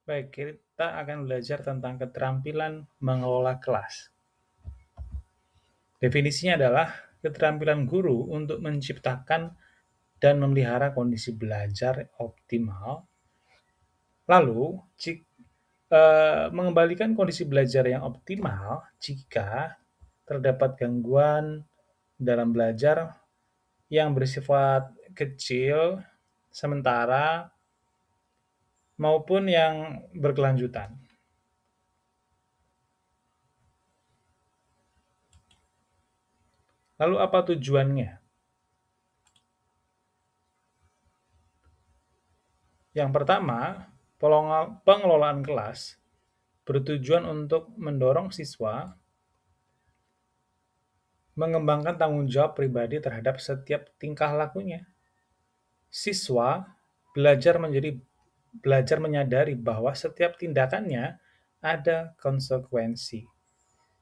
Baik, kita akan belajar tentang keterampilan mengelola kelas. Definisinya adalah keterampilan guru untuk menciptakan dan memelihara kondisi belajar optimal, lalu mengembalikan kondisi belajar yang optimal jika terdapat gangguan dalam belajar yang bersifat kecil, sementara, maupun yang berkelanjutan. Lalu apa tujuannya? Yang pertama, pengelolaan kelas bertujuan untuk mendorong siswa mengembangkan tanggung jawab pribadi terhadap setiap tingkah lakunya. Siswa belajar menyadari bahwa setiap tindakannya ada konsekuensi,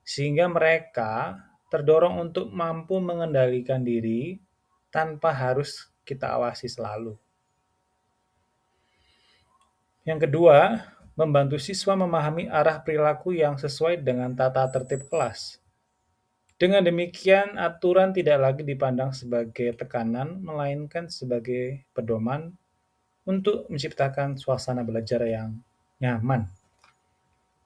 sehingga mereka terdorong untuk mampu mengendalikan diri tanpa harus kita awasi selalu. Yang kedua, membantu siswa memahami arah perilaku yang sesuai dengan tata tertib kelas. Dengan demikian, aturan tidak lagi dipandang sebagai tekanan, melainkan sebagai pedoman untuk menciptakan suasana belajar yang nyaman.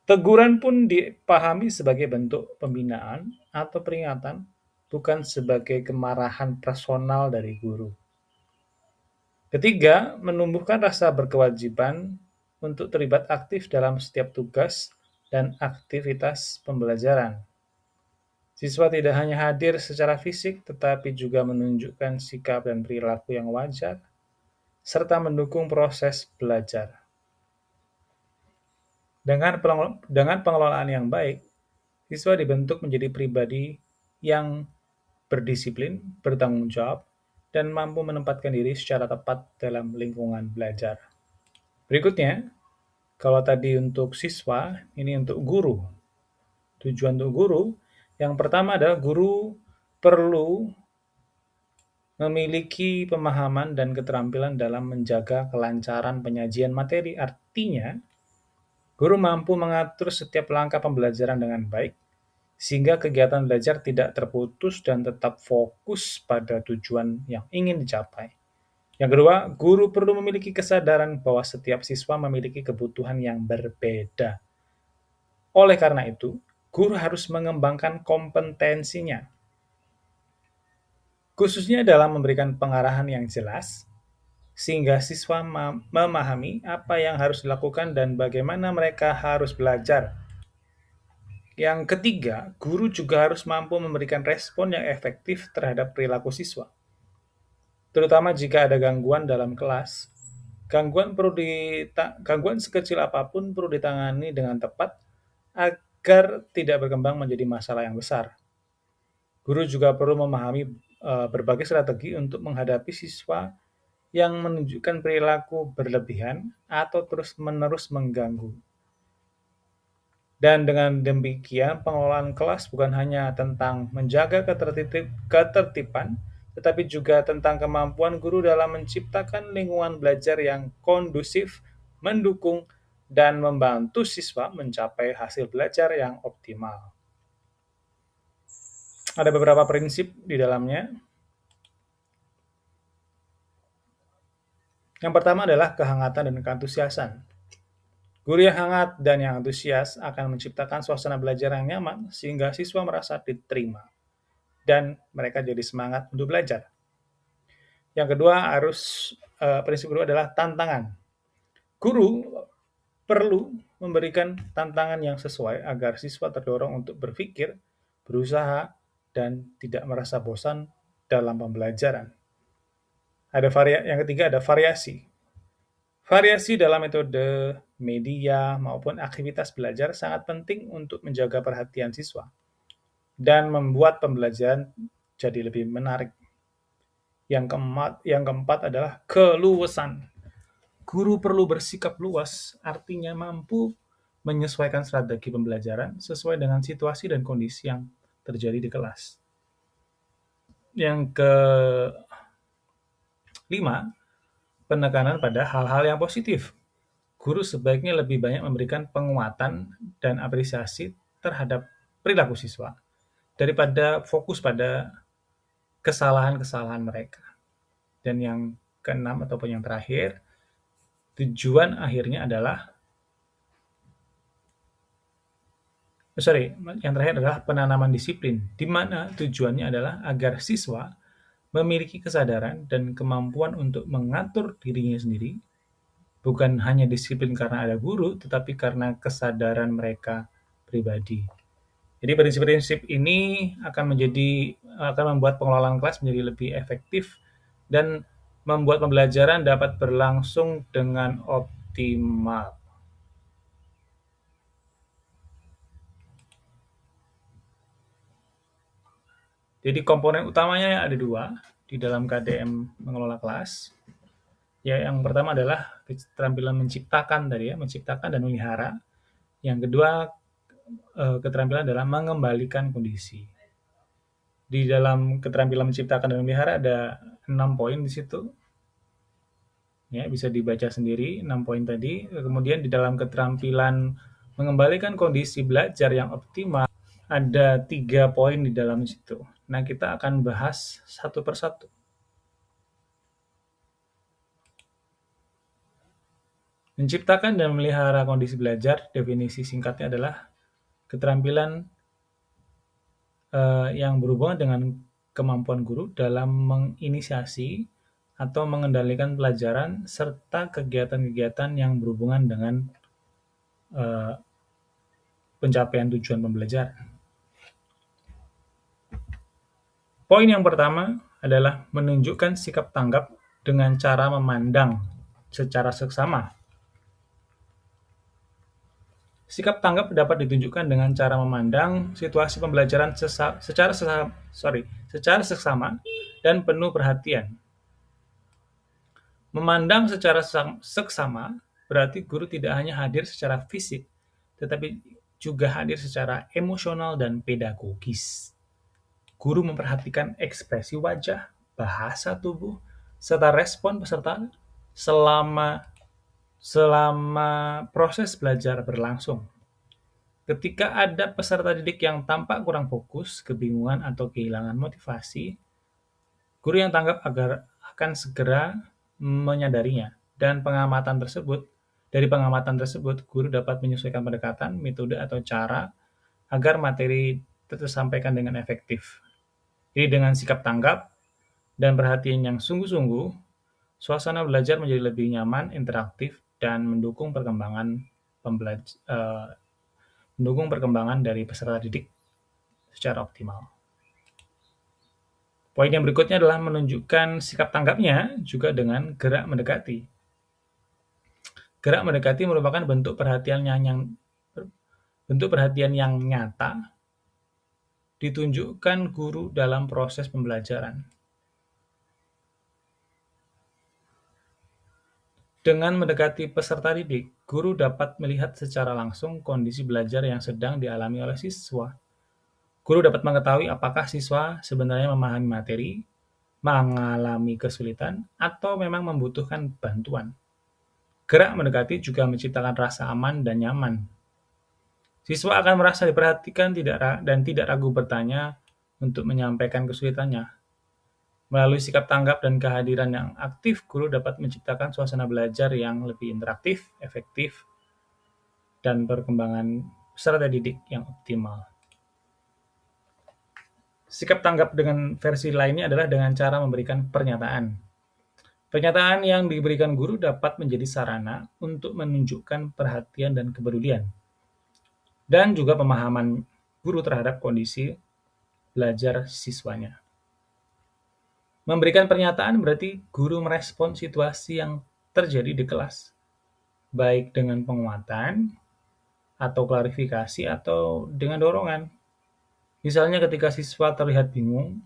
Teguran pun dipahami sebagai bentuk pembinaan atau peringatan, bukan sebagai kemarahan personal dari guru. Ketiga, menumbuhkan rasa berkewajiban untuk terlibat aktif dalam setiap tugas dan aktivitas pembelajaran. Siswa tidak hanya hadir secara fisik, tetapi juga menunjukkan sikap dan perilaku yang wajar, serta mendukung proses belajar. Dengan pengelolaan yang baik, siswa dibentuk menjadi pribadi yang berdisiplin, bertanggung jawab, dan mampu menempatkan diri secara tepat dalam lingkungan belajar. Berikutnya, kalau tadi untuk siswa, ini untuk guru. Tujuan untuk guru, yang pertama adalah guru perlu memiliki pemahaman dan keterampilan dalam menjaga kelancaran penyajian materi. Artinya, guru mampu mengatur setiap langkah pembelajaran dengan baik, sehingga kegiatan belajar tidak terputus dan tetap fokus pada tujuan yang ingin dicapai. Yang kedua, guru perlu memiliki kesadaran bahwa setiap siswa memiliki kebutuhan yang berbeda. Oleh karena itu, guru harus mengembangkan kompetensinya, khususnya dalam memberikan pengarahan yang jelas, sehingga siswa memahami apa yang harus dilakukan dan bagaimana mereka harus belajar. Yang ketiga, guru juga harus mampu memberikan respon yang efektif terhadap perilaku siswa, terutama jika ada gangguan dalam kelas. Gangguan sekecil apapun perlu ditangani dengan tepat agar tidak berkembang menjadi masalah yang besar. Guru juga perlu memahami berbagai strategi untuk menghadapi siswa yang menunjukkan perilaku berlebihan atau terus-menerus mengganggu. Dan dengan demikian, pengelolaan kelas bukan hanya tentang menjaga ketertiban, tetapi juga tentang kemampuan guru dalam menciptakan lingkungan belajar yang kondusif, mendukung, dan membantu siswa mencapai hasil belajar yang optimal. Ada beberapa prinsip di dalamnya. Yang pertama adalah kehangatan dan keantusiasan. Guru yang hangat dan yang antusias akan menciptakan suasana belajar yang nyaman sehingga siswa merasa diterima dan mereka jadi semangat untuk belajar. Yang kedua prinsip kedua adalah tantangan. Guru perlu memberikan tantangan yang sesuai agar siswa terdorong untuk berpikir, berusaha, dan tidak merasa bosan dalam pembelajaran. Yang ketiga ada variasi. Variasi dalam metode, media, maupun aktivitas belajar sangat penting untuk menjaga perhatian siswa dan membuat pembelajaran jadi lebih menarik. Yang keempat adalah keluasan. Guru perlu bersikap luas, artinya mampu menyesuaikan strategi pembelajaran sesuai dengan situasi dan kondisi yang terjadi di kelas. Yang kelima, penekanan pada hal-hal yang positif. guru sebaiknya lebih banyak memberikan penguatan dan apresiasi terhadap perilaku siswa daripada fokus pada kesalahan-kesalahan mereka. Dan yang keenam ataupun yang terakhir, tujuan akhirnya adalah yang terakhir adalah penanaman disiplin, di mana tujuannya adalah agar siswa memiliki kesadaran dan kemampuan untuk mengatur dirinya sendiri, bukan hanya disiplin karena ada guru, tetapi karena kesadaran mereka pribadi. Jadi prinsip-prinsip ini akan membuat pengelolaan kelas menjadi lebih efektif dan membuat pembelajaran dapat berlangsung dengan optimal. Jadi komponen utamanya ada dua di dalam KDM mengelola kelas. Ya, yang pertama adalah keterampilan menciptakan menciptakan dan memelihara. Yang kedua, keterampilan adalah mengembalikan kondisi. Di dalam keterampilan menciptakan dan memelihara ada 6 poin di situ. Ya, bisa dibaca sendiri 6 poin tadi. Kemudian di dalam keterampilan mengembalikan kondisi belajar yang optimal ada 3 poin di dalam situ. Nah, kita akan bahas satu persatu. Menciptakan dan memelihara kondisi belajar, definisi singkatnya adalah keterampilan yang berhubungan dengan kemampuan guru dalam menginisiasi atau mengendalikan pelajaran serta kegiatan-kegiatan yang berhubungan dengan pencapaian tujuan pembelajaran. Poin yang pertama adalah menunjukkan sikap tanggap dengan cara memandang secara seksama. Sikap tanggap dapat ditunjukkan dengan cara memandang situasi pembelajaran secara seksama dan penuh perhatian. Memandang secara seksama berarti guru tidak hanya hadir secara fisik, tetapi juga hadir secara emosional dan pedagogis. Guru memperhatikan ekspresi wajah, bahasa tubuh, serta respon peserta selama proses belajar berlangsung. Ketika ada peserta didik yang tampak kurang fokus, kebingungan, atau kehilangan motivasi, guru yang tanggap akan segera menyadarinya. Dan dari pengamatan tersebut, guru dapat menyesuaikan pendekatan, metode, atau cara agar materi tersampaikan dengan efektif. Jadi dengan sikap tanggap dan perhatian yang sungguh-sungguh, suasana belajar menjadi lebih nyaman, interaktif, dan mendukung perkembangan dari peserta didik secara optimal. Poin yang berikutnya adalah menunjukkan sikap tanggapnya juga dengan gerak mendekati. Gerak mendekati merupakan bentuk perhatian yang nyata ditunjukkan guru dalam proses pembelajaran. Dengan mendekati peserta didik, guru dapat melihat secara langsung kondisi belajar yang sedang dialami oleh siswa. Guru dapat mengetahui apakah siswa sebenarnya memahami materi, mengalami kesulitan, atau memang membutuhkan bantuan. Gerak mendekati juga menciptakan rasa aman dan nyaman. Siswa akan merasa diperhatikan dan tidak ragu bertanya untuk menyampaikan kesulitannya. Melalui sikap tanggap dan kehadiran yang aktif, guru dapat menciptakan suasana belajar yang lebih interaktif, efektif, dan perkembangan peserta didik yang optimal. Sikap tanggap dengan versi lainnya adalah dengan cara memberikan pernyataan. Pernyataan yang diberikan guru dapat menjadi sarana untuk menunjukkan perhatian dan kepedulian, dan juga pemahaman guru terhadap kondisi belajar siswanya. Memberikan pernyataan berarti guru merespon situasi yang terjadi di kelas, baik dengan penguatan, atau klarifikasi, atau dengan dorongan. Misalnya ketika siswa terlihat bingung,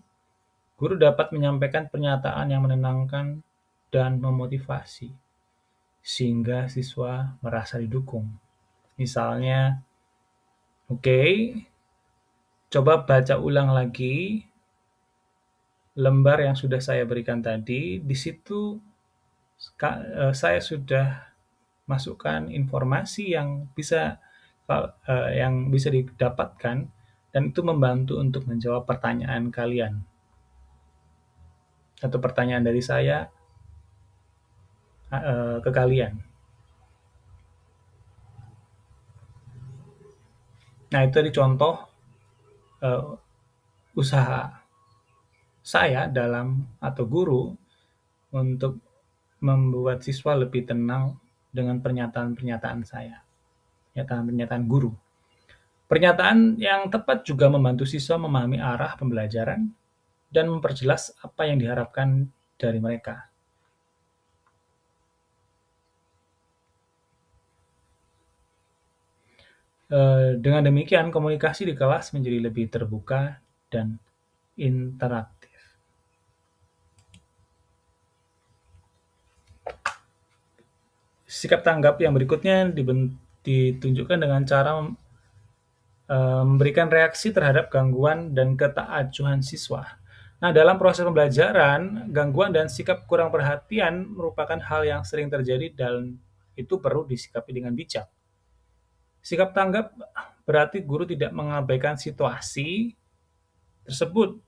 guru dapat menyampaikan pernyataan yang menenangkan dan memotivasi, sehingga siswa merasa didukung. Misalnya, oke, coba baca ulang lagi lembar yang sudah saya berikan tadi. Di situ saya sudah masukan, informasi yang bisa didapatkan, dan itu membantu untuk menjawab pertanyaan kalian atau pertanyaan dari saya ke kalian. Nah, itu tadi contoh uh, usaha saya atau guru untuk membuat siswa lebih tenang dengan pernyataan-pernyataan saya, pernyataan-pernyataan guru. Pernyataan yang tepat juga membantu siswa memahami arah pembelajaran dan memperjelas apa yang diharapkan dari mereka. Dengan demikian, komunikasi di kelas menjadi lebih terbuka dan interaktif. Sikap tanggap yang berikutnya ditunjukkan dengan cara memberikan reaksi terhadap gangguan dan ketaacuhan siswa. Nah, dalam proses pembelajaran, gangguan dan sikap kurang perhatian merupakan hal yang sering terjadi dan itu perlu disikapi dengan bijak. Sikap tanggap berarti guru tidak mengabaikan situasi tersebut,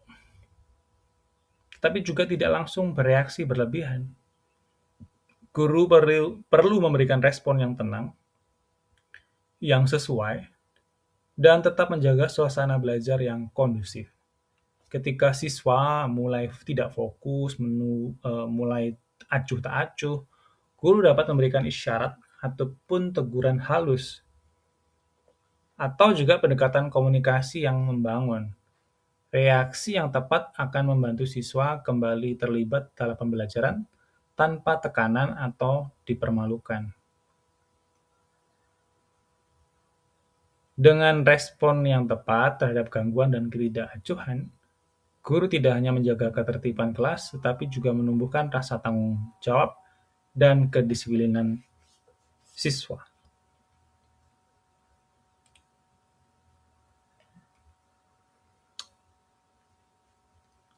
tapi juga tidak langsung bereaksi berlebihan. Guru perlu memberikan respon yang tenang, yang sesuai, dan tetap menjaga suasana belajar yang kondusif. Ketika siswa mulai tidak fokus, mulai acuh tak acuh, guru dapat memberikan isyarat ataupun teguran halus, atau juga pendekatan komunikasi yang membangun. Reaksi yang tepat akan membantu siswa kembali terlibat dalam pembelajaran tanpa tekanan atau dipermalukan. Dengan respon yang tepat terhadap gangguan dan ketidakacuhan, guru tidak hanya menjaga ketertiban kelas, tetapi juga menumbuhkan rasa tanggung jawab dan kedisiplinan siswa.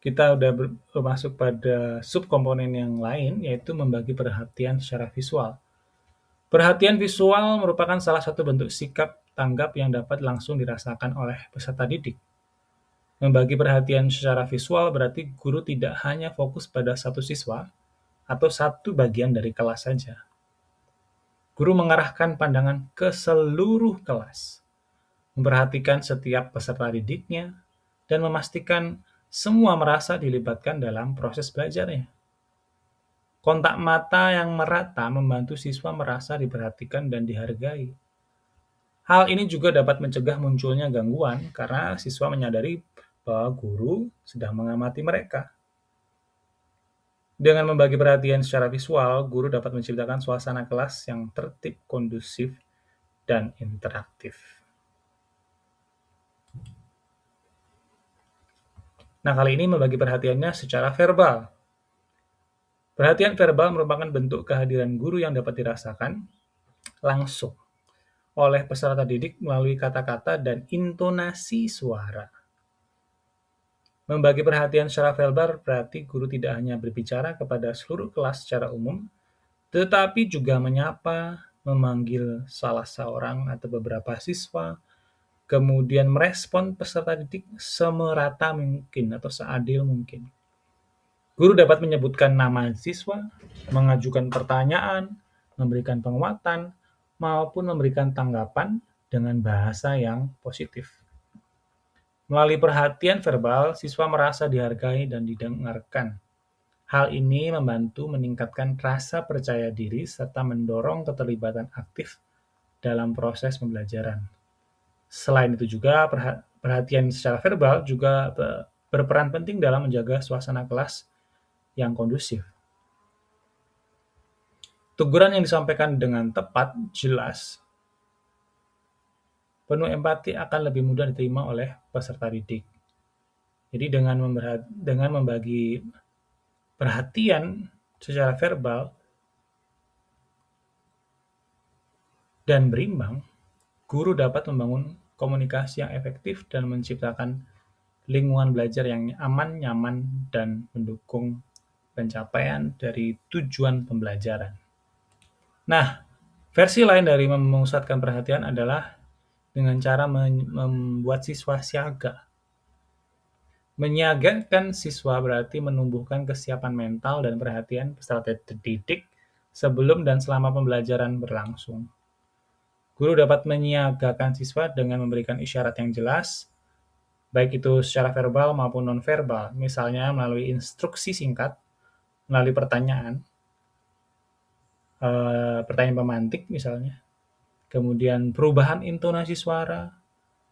Kita udah masuk pada subkomponen yang lain, yaitu membagi perhatian secara visual. Perhatian visual merupakan salah satu bentuk sikap tanggap yang dapat langsung dirasakan oleh peserta didik. Membagi perhatian secara visual berarti guru tidak hanya fokus pada satu siswa atau satu bagian dari kelas saja. Guru mengarahkan pandangan ke seluruh kelas, memperhatikan setiap peserta didiknya, dan memastikan semua merasa dilibatkan dalam proses belajarnya. Kontak mata yang merata membantu siswa merasa diperhatikan dan dihargai. Hal ini juga dapat mencegah munculnya gangguan karena siswa menyadari bahwa guru sedang mengamati mereka. Dengan membagi perhatian secara visual, guru dapat menciptakan suasana kelas yang tertib, kondusif, dan interaktif. Nah, kali ini membagi perhatiannya secara verbal. Perhatian verbal merupakan bentuk kehadiran guru yang dapat dirasakan langsung oleh peserta didik melalui kata-kata dan intonasi suara. Membagi perhatian secara verbal berarti guru tidak hanya berbicara kepada seluruh kelas secara umum, tetapi juga menyapa, memanggil salah seorang atau beberapa siswa, kemudian merespon peserta didik semerata mungkin atau seadil mungkin. Guru dapat menyebutkan nama siswa, mengajukan pertanyaan, memberikan penguatan, maupun memberikan tanggapan dengan bahasa yang positif. Melalui perhatian verbal, siswa merasa dihargai dan didengarkan. Hal ini membantu meningkatkan rasa percaya diri serta mendorong keterlibatan aktif dalam proses pembelajaran. Selain itu juga, perhatian secara verbal juga berperan penting dalam menjaga suasana kelas yang kondusif. Teguran yang disampaikan dengan tepat, jelas, penuh empati akan lebih mudah diterima oleh peserta didik. Jadi dengan membagi perhatian secara verbal dan berimbang, guru dapat membangun komunikasi yang efektif dan menciptakan lingkungan belajar yang aman, nyaman, dan mendukung pencapaian dari tujuan pembelajaran. Nah, Versi lain dari memusatkan perhatian adalah dengan cara membuat siswa siaga. Menyiagakan siswa berarti menumbuhkan kesiapan mental dan perhatian peserta didik sebelum dan selama pembelajaran berlangsung. Guru dapat menyiagakan siswa dengan memberikan isyarat yang jelas, baik itu secara verbal maupun nonverbal, misalnya melalui instruksi singkat, melalui pertanyaan pemantik misalnya, kemudian perubahan intonasi suara,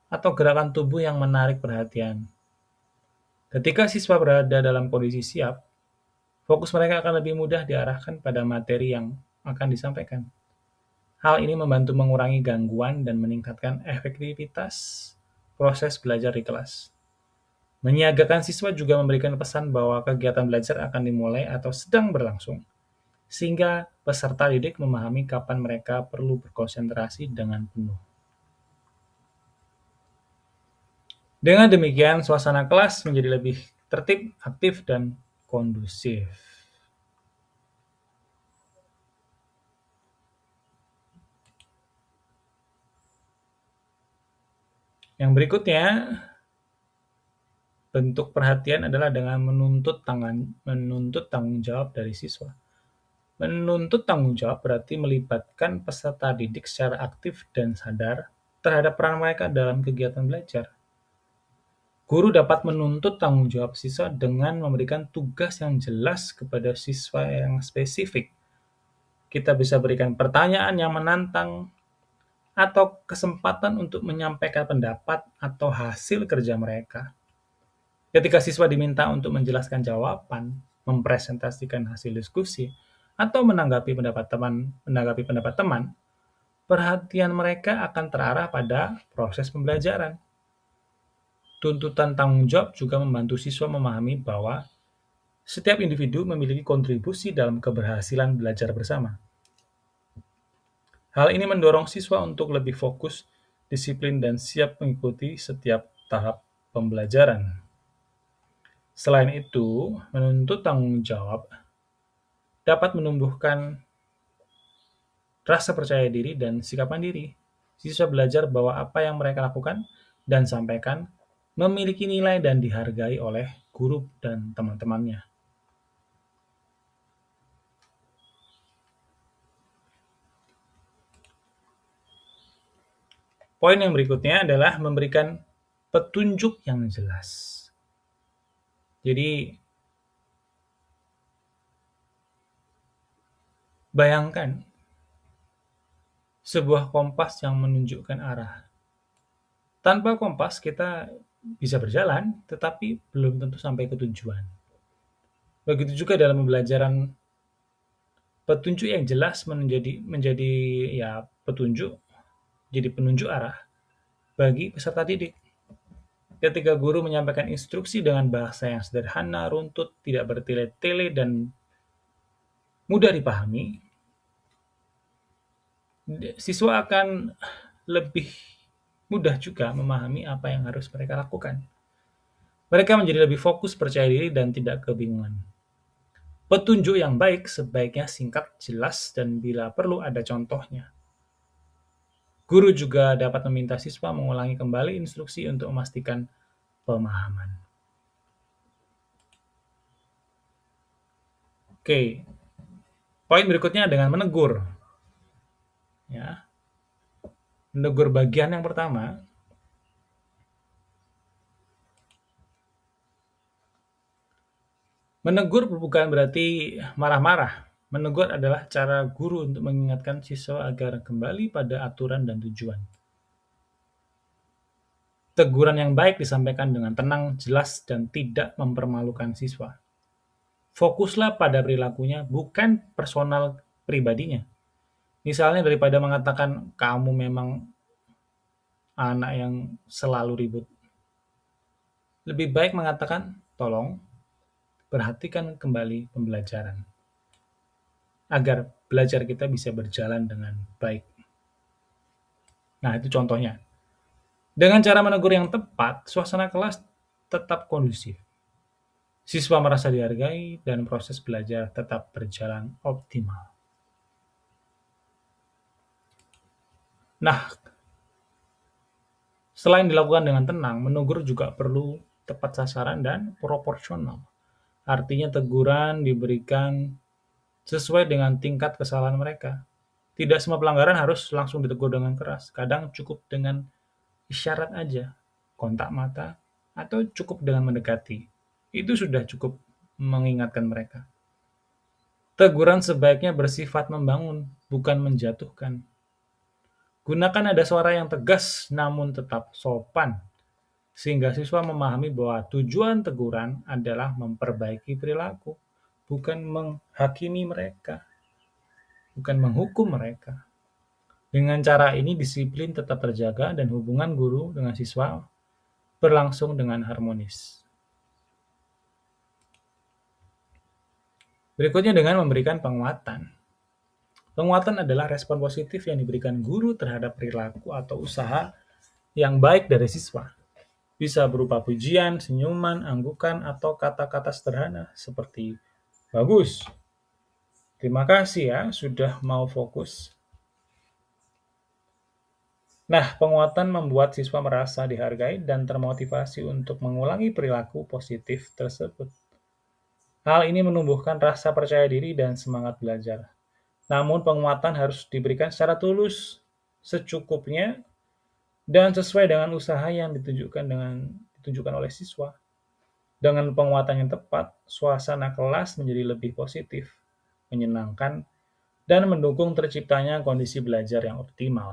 atau gerakan tubuh yang menarik perhatian. Ketika siswa berada dalam kondisi siap, fokus mereka akan lebih mudah diarahkan pada materi yang akan disampaikan. Hal ini membantu mengurangi gangguan dan meningkatkan efektivitas proses belajar di kelas. Menyiagakan siswa juga memberikan pesan bahwa kegiatan belajar akan dimulai atau sedang berlangsung, sehingga peserta didik memahami kapan mereka perlu berkonsentrasi dengan penuh. Dengan demikian, suasana kelas menjadi lebih tertib, aktif, dan kondusif. Yang berikutnya, bentuk perhatian adalah dengan menuntut tanggung jawab dari siswa. Menuntut tanggung jawab berarti melibatkan peserta didik secara aktif dan sadar terhadap peran mereka dalam kegiatan belajar. Guru dapat menuntut tanggung jawab siswa dengan memberikan tugas yang jelas kepada siswa yang spesifik. Kita bisa berikan pertanyaan yang menantang atau kesempatan untuk menyampaikan pendapat atau hasil kerja mereka. Ketika siswa diminta untuk menjelaskan jawaban, mempresentasikan hasil diskusi, atau menanggapi pendapat teman, perhatian mereka akan terarah pada proses pembelajaran. Tuntutan tanggung jawab juga membantu siswa memahami bahwa setiap individu memiliki kontribusi dalam keberhasilan belajar bersama. Hal ini mendorong siswa untuk lebih fokus, disiplin, dan siap mengikuti setiap tahap pembelajaran. Selain itu, menuntut tanggung jawab dapat menumbuhkan rasa percaya diri dan sikap mandiri. Siswa belajar bahwa apa yang mereka lakukan dan sampaikan memiliki nilai dan dihargai oleh guru dan teman-temannya. Poin yang berikutnya adalah memberikan petunjuk yang jelas. Jadi, bayangkan sebuah kompas yang menunjukkan arah. Tanpa kompas kita bisa berjalan, tetapi belum tentu sampai ke tujuan. Begitu juga dalam pembelajaran, petunjuk yang jelas menjadi ya petunjuk, jadi penunjuk arah bagi peserta didik. Ketika guru menyampaikan instruksi dengan bahasa yang sederhana, runtut, tidak bertele-tele, dan mudah dipahami, siswa akan lebih mudah juga memahami apa yang harus mereka lakukan. Mereka menjadi lebih fokus, percaya diri, dan tidak kebingungan. Petunjuk yang baik sebaiknya singkat, jelas, dan bila perlu ada contohnya. Guru juga dapat meminta siswa mengulangi kembali instruksi untuk memastikan pemahaman. Oke, poin berikutnya dengan menegur. Ya, menegur bagian yang pertama. Menegur bukan berarti marah-marah. Menegur adalah cara guru untuk mengingatkan siswa agar kembali pada aturan dan tujuan. Teguran yang baik disampaikan dengan tenang, jelas, dan tidak mempermalukan siswa. Fokuslah pada perilakunya, bukan personal pribadinya. Misalnya daripada mengatakan kamu memang anak yang selalu ribut. Lebih baik mengatakan tolong perhatikan kembali pembelajaran agar belajar kita bisa berjalan dengan baik. Nah, itu contohnya. Dengan cara menegur yang tepat, suasana kelas tetap kondusif. Siswa merasa dihargai dan proses belajar tetap berjalan optimal. Nah, selain dilakukan dengan tenang, menegur juga perlu tepat sasaran dan proporsional. Artinya teguran diberikan sesuai dengan tingkat kesalahan mereka. Tidak semua pelanggaran harus langsung ditegur dengan keras. Kadang cukup dengan isyarat aja, kontak mata, atau cukup dengan mendekati. Itu sudah cukup mengingatkan mereka. Teguran sebaiknya bersifat membangun, bukan menjatuhkan. Gunakan nada suara yang tegas namun tetap sopan, sehingga siswa memahami bahwa tujuan teguran adalah memperbaiki perilaku, bukan menghakimi mereka, bukan menghukum mereka. Dengan cara ini disiplin tetap terjaga dan hubungan guru dengan siswa berlangsung dengan harmonis. Berikutnya dengan memberikan penguatan. Penguatan adalah respon positif yang diberikan guru terhadap perilaku atau usaha yang baik dari siswa. Bisa berupa pujian, senyuman, anggukan, atau kata-kata sederhana seperti bagus, terima kasih ya sudah mau fokus. Nah, penguatan membuat siswa merasa dihargai dan termotivasi untuk mengulangi perilaku positif tersebut. Hal ini menumbuhkan rasa percaya diri dan semangat belajar. Namun penguatan harus diberikan secara tulus, secukupnya, dan sesuai dengan usaha yang ditunjukkan oleh siswa. Dengan penguatan yang tepat, suasana kelas menjadi lebih positif, menyenangkan, dan mendukung terciptanya kondisi belajar yang optimal.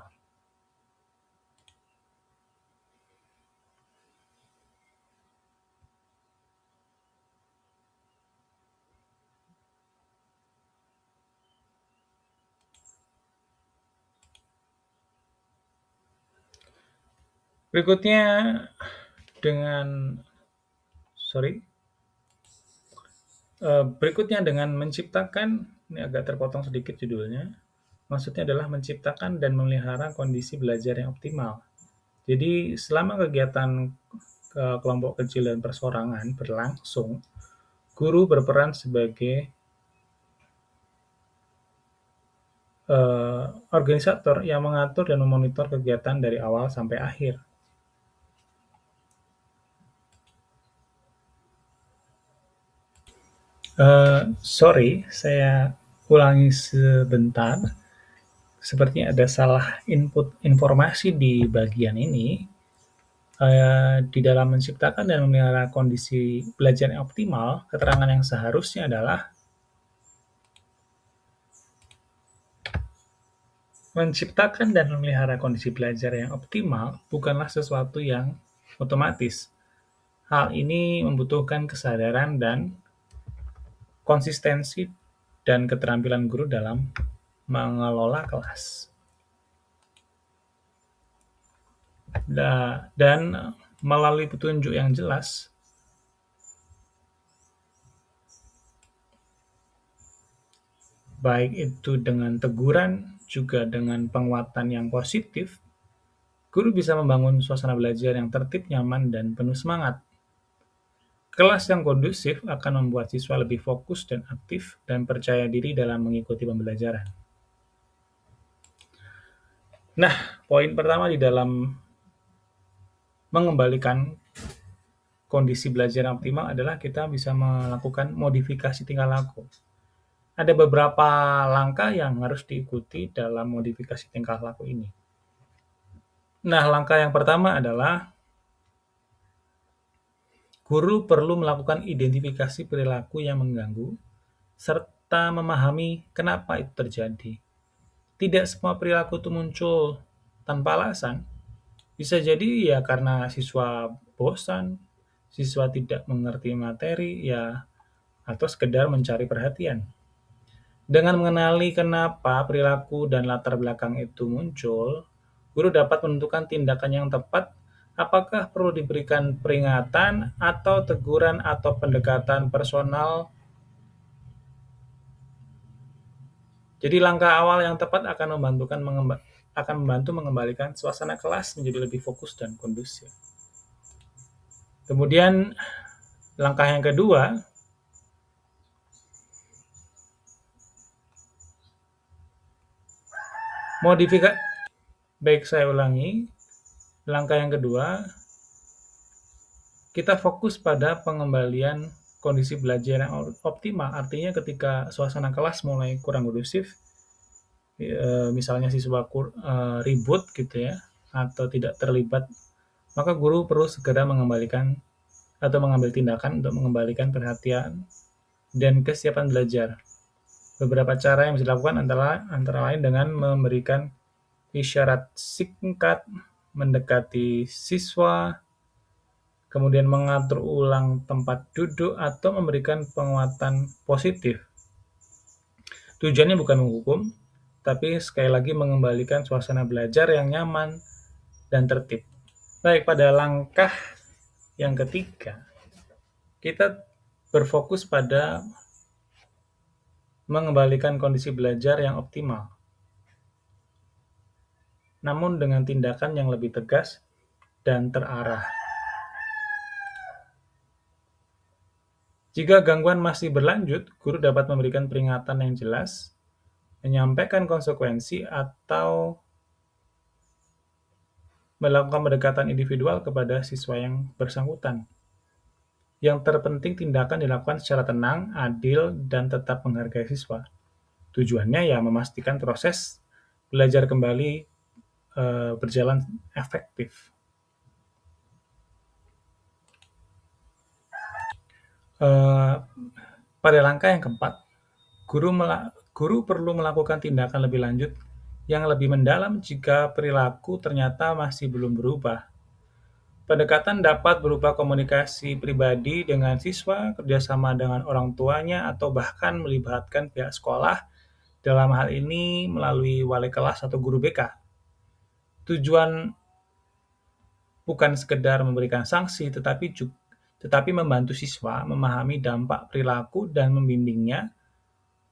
Berikutnya dengan berikutnya dengan menciptakan, ini agak terpotong sedikit judulnya, maksudnya adalah menciptakan dan memelihara kondisi belajar yang optimal. Jadi selama kegiatan kelompok kecil dan persorangan berlangsung, guru berperan sebagai organisator yang mengatur dan memonitor kegiatan dari awal sampai akhir. Sorry, saya ulangi sebentar. Sepertinya ada salah input informasi di bagian ini. Di dalam menciptakan dan memelihara kondisi belajar yang optimal, keterangan yang seharusnya adalah menciptakan dan memelihara kondisi belajar yang optimal bukanlah sesuatu yang otomatis. Hal ini membutuhkan kesadaran dan konsistensi dan keterampilan guru dalam mengelola kelas. Dan melalui petunjuk yang jelas, baik itu dengan teguran, juga dengan penguatan yang positif, guru bisa membangun suasana belajar yang tertib, nyaman, dan penuh semangat. Kelas yang kondusif akan membuat siswa lebih fokus dan aktif dan percaya diri dalam mengikuti pembelajaran. Nah, poin pertama di dalam mengembalikan kondisi belajar yang optimal adalah kita bisa melakukan modifikasi tingkah laku. Ada beberapa langkah yang harus diikuti dalam modifikasi tingkah laku ini. Nah, langkah yang pertama adalah guru perlu melakukan identifikasi perilaku yang mengganggu, serta memahami kenapa itu terjadi. Tidak semua perilaku itu muncul tanpa alasan. Bisa jadi ya karena siswa bosan, siswa tidak mengerti materi, ya atau sekedar mencari perhatian. Dengan mengenali kenapa perilaku dan latar belakang itu muncul, guru dapat menentukan tindakan yang tepat. Apakah perlu diberikan peringatan atau teguran atau pendekatan personal? Jadi langkah awal yang tepat akan membantu mengembalikan suasana kelas menjadi lebih fokus dan kondusif. Kemudian langkah yang kedua, Baik, saya ulangi. Langkah yang kedua, kita fokus pada pengembalian kondisi belajar yang optimal. Artinya ketika suasana kelas mulai kurang kondusif, misalnya siswa ribut gitu ya, atau tidak terlibat, maka guru perlu segera mengembalikan atau mengambil tindakan untuk mengembalikan perhatian dan kesiapan belajar. Beberapa cara yang bisa dilakukan antara lain dengan memberikan isyarat singkat, mendekati siswa, kemudian mengatur ulang tempat duduk, atau memberikan penguatan positif. Tujuannya bukan menghukum, tapi sekali lagi mengembalikan suasana belajar yang nyaman dan tertib. Baik, pada langkah yang ketiga, kita berfokus pada mengembalikan kondisi belajar yang optimal, namun dengan tindakan yang lebih tegas dan terarah. Jika gangguan masih berlanjut, guru dapat memberikan peringatan yang jelas, menyampaikan konsekuensi, atau melakukan pendekatan individual kepada siswa yang bersangkutan. Yang terpenting tindakan dilakukan secara tenang, adil, dan tetap menghargai siswa. Tujuannya ya memastikan proses belajar kembali berjalan efektif. Pada langkah yang keempat, guru perlu melakukan tindakan lebih lanjut yang lebih mendalam jika perilaku ternyata masih belum berubah. Pendekatan dapat berupa komunikasi pribadi dengan siswa, kerjasama dengan orang tuanya, atau bahkan melibatkan pihak sekolah, dalam hal ini melalui wali kelas atau guru BK. Tujuan bukan sekedar memberikan sanksi, tetapi membantu siswa memahami dampak perilaku dan membimbingnya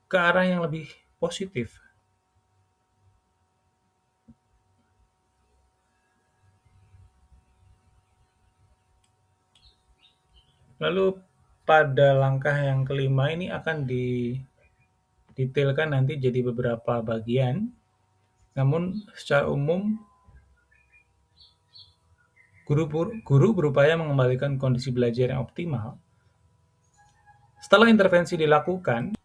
ke arah yang lebih positif. Lalu pada langkah yang kelima ini akan didetailkan nanti jadi beberapa bagian. Namun secara umum guru berupaya mengembalikan kondisi belajar yang optimal. Setelah intervensi dilakukan,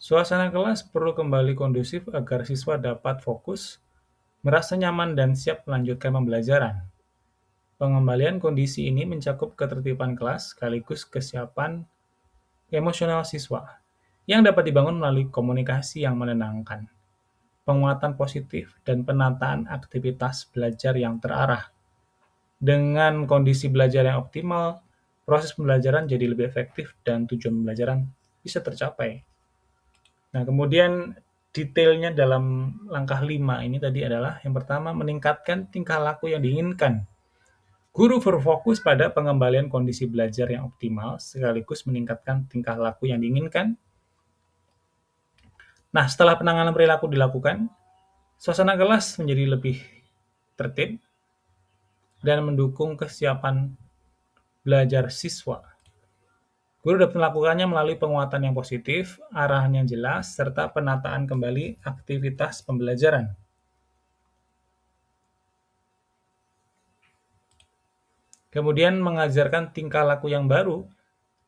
suasana kelas perlu kembali kondusif agar siswa dapat fokus, merasa nyaman, dan siap melanjutkan pembelajaran. Pengembalian kondisi ini mencakup ketertiban kelas sekaligus kesiapan emosional siswa yang dapat dibangun melalui komunikasi yang menenangkan, penguatan positif, dan penataan aktivitas belajar yang terarah. Dengan kondisi belajar yang optimal, proses pembelajaran jadi lebih efektif dan tujuan pembelajaran bisa tercapai. Nah, kemudian detailnya dalam langkah 5 ini tadi adalah yang pertama, meningkatkan tingkah laku yang diinginkan. Guru berfokus pada pengembalian kondisi belajar yang optimal sekaligus meningkatkan tingkah laku yang diinginkan. Nah, setelah penanganan perilaku dilakukan, suasana kelas menjadi lebih tertib dan mendukung kesiapan belajar siswa. Guru dapat melakukannya melalui penguatan yang positif, arahan yang jelas, serta penataan kembali aktivitas pembelajaran. Kemudian mengajarkan tingkah laku yang baru.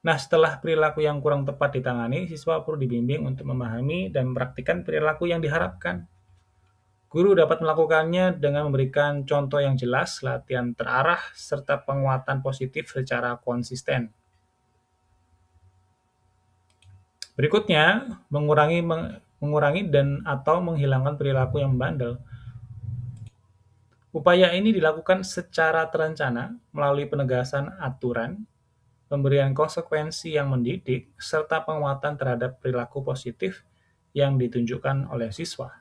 Nah, setelah perilaku yang kurang tepat ditangani, siswa perlu dibimbing untuk memahami dan mempraktikkan perilaku yang diharapkan. Guru dapat melakukannya dengan memberikan contoh yang jelas, latihan terarah, serta penguatan positif secara konsisten. Berikutnya, mengurangi dan atau menghilangkan perilaku yang membandel. Upaya ini dilakukan secara terencana melalui penegasan aturan, pemberian konsekuensi yang mendidik, serta penguatan terhadap perilaku positif yang ditunjukkan oleh siswa.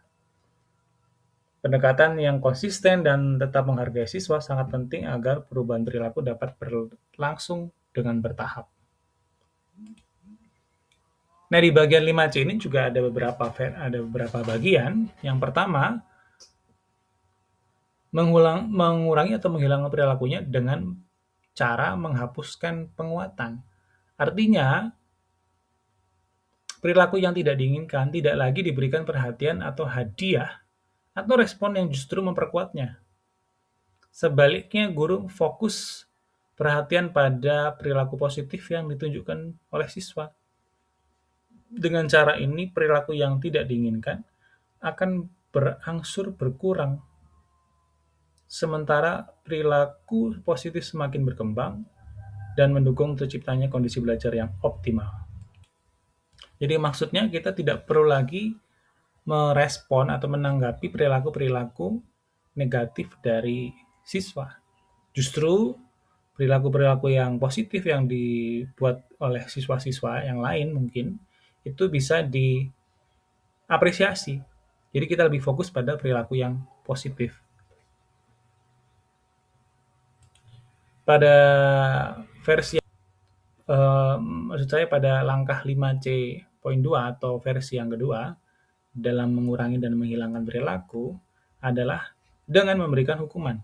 Pendekatan yang konsisten dan tetap menghargai siswa sangat penting agar perubahan perilaku dapat berlangsung dengan bertahap. Nah, di bagian 5C ini juga ada beberapa bagian. Yang pertama, mengurangi atau menghilangkan perilakunya dengan cara menghapuskan penguatan. Artinya, perilaku yang tidak diinginkan tidak lagi diberikan perhatian atau hadiah atau respon yang justru memperkuatnya. Sebaliknya, guru fokus perhatian pada perilaku positif yang ditunjukkan oleh siswa. Dengan cara ini, perilaku yang tidak diinginkan akan berangsur berkurang, sementara perilaku positif semakin berkembang dan mendukung terciptanya kondisi belajar yang optimal. Jadi maksudnya kita tidak perlu lagi merespon atau menanggapi perilaku-perilaku negatif dari siswa. Justru perilaku-perilaku yang positif yang dibuat oleh siswa-siswa yang lain mungkin itu bisa diapresiasi. Jadi kita lebih fokus pada perilaku yang positif. Pada versi maksud saya pada langkah 5C.2 atau versi yang kedua dalam mengurangi dan menghilangkan perilaku adalah dengan memberikan hukuman.